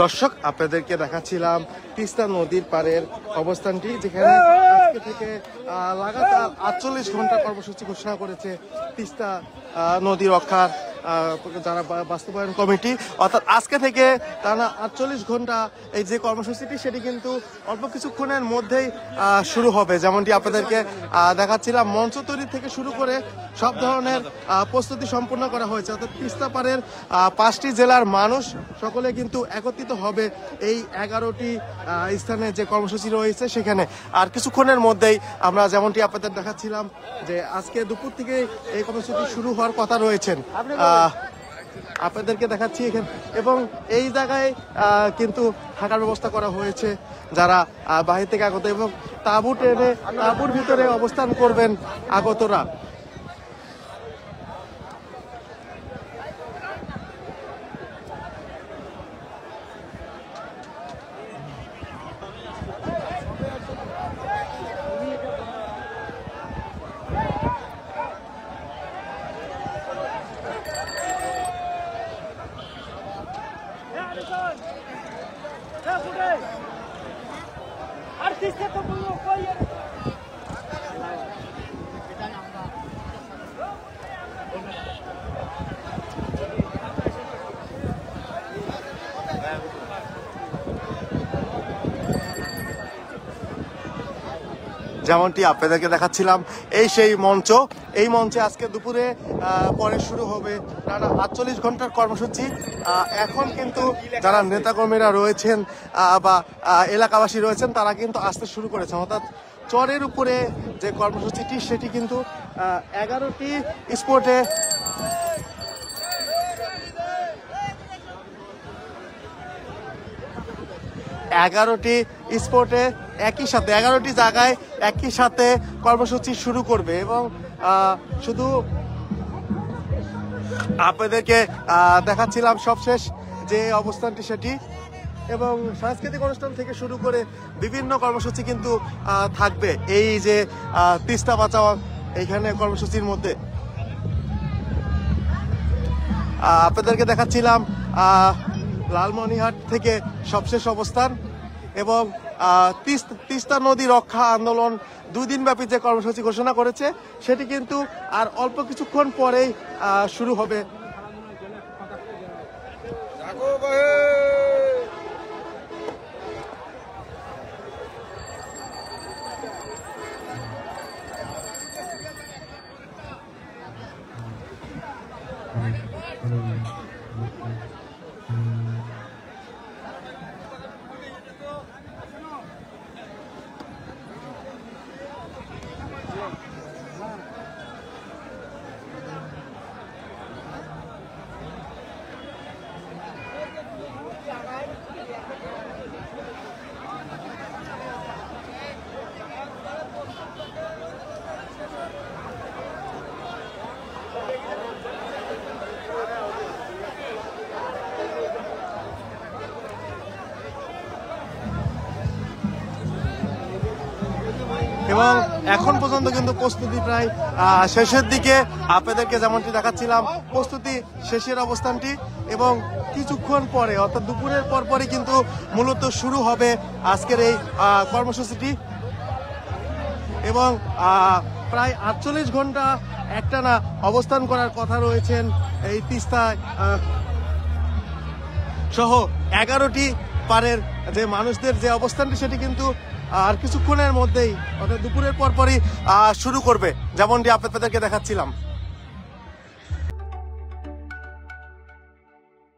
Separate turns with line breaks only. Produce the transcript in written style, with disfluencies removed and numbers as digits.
দর্শক আপনাদেরকে দেখাচ্ছিলাম তিস্তা নদীর পাড়ের অবস্থানটি, যেখানে আজকে থেকে লাগাতার 48 ঘন্টা কর্মসূচি ঘোষণা করেছে তিস্তা নদী রক্ষার যারা বাস্তবায়ন কমিটি। অর্থাৎ আজকে থেকে টানা 48 ঘন্টা এই যে কর্মসূচিটি সেটি কিন্তু অল্প কিছুক্ষণের মধ্যেই শুরু হবে। যেমনটি আপনাদেরকে দেখাচ্ছিলাম, মঞ্চ তৈরি থেকে শুরু করে সব ধরনের প্রস্তুতি সম্পূর্ণ করা হয়েছে। অর্থাৎ তিস্তা পাড়ের 5টি জেলার মানুষ সকলে কিন্তু একত্রিত হবে এই 11টি স্থানে যে কর্মসূচি রয়েছে সেখানে। আর কিছুক্ষণের মধ্যেই আমরা যেমনটি আপনাদের দেখাচ্ছিলাম যে আজকে দুপুর থেকে এই কর্মসূচি শুরু হওয়ার কথা রয়েছেন, আপনাদেরকে দেখাচ্ছি এখানে। এবং এই জায়গায় কিন্তু থাকার ব্যবস্থা করা হয়েছে যারা বাহির থেকে আগত, এবং তাঁবু টেনে তাঁবুর ভিতরে অবস্থান করবেন আগতরা। যেমনটি আপনাদেরকে দেখাচ্ছিলাম এই সেই মঞ্চ, এই মঞ্চে আজকে দুপুরে পরে শুরু হবে টানা 48 ঘন্টার কর্মসূচি। এখন কিন্তু যারা নেতাকর্মীরা রয়েছেন বা এলাকাবাসী রয়েছেন তারা কিন্তু আসতে শুরু করেছেন। অর্থাৎ চরের উপরে যে কর্মসূচিটি সেটি কিন্তু 11টি স্পটে একই সাথে 11টি জায়গায় একই সাথে কর্মসূচি শুরু করবে। এবং শুধু আপনাদেরকে দেখাচ্ছিলাম সবশেষ যে অবস্থানটি সেটি, এবং সাংস্কৃতিক অনুষ্ঠান থেকে শুরু করে বিভিন্ন কর্মসূচি কিন্তু থাকবে এই যে তিস্তা বাঁচাও এইখানে কর্মসূচির মধ্যে। আপনাদেরকে দেখাচ্ছিলাম লালমনিরহাট থেকে সবশেষ অবস্থান, এবং তিস্তা নদী রক্ষা আন্দোলন 2 দিনব্যাপী যে কর্মসূচি ঘোষণা করেছে সেটি কিন্তু আর অল্প কিছুক্ষণ পরেই শুরু হবে। এবং এখন পর্যন্ত কিন্তু প্রস্তুতি প্রায় শেষের দিকে। আপনাদেরকে যেমনটি দেখাচ্ছিলাম প্রস্তুতি শেষের অবস্থানটি, এবং কিছুক্ষণ পরে অর্থাৎ দুপুরের পরপরই কিন্তু মূলত শুরু হবে আজকের এই কর্মসূচিটি। এবং প্রায় 48 ঘন্টা একটানা অবস্থান করার কথা রয়েছেন এই তিস্তায় সহ 11টি পাড়ের যে মানুষদের যে অবস্থানটি সেটি কিন্তু আর কিছুক্ষণের মধ্যেই অর্থাৎ দুপুরের পরপরই শুরু করবে, যেমনটি আপনাদেরকে দেখাচ্ছিলাম।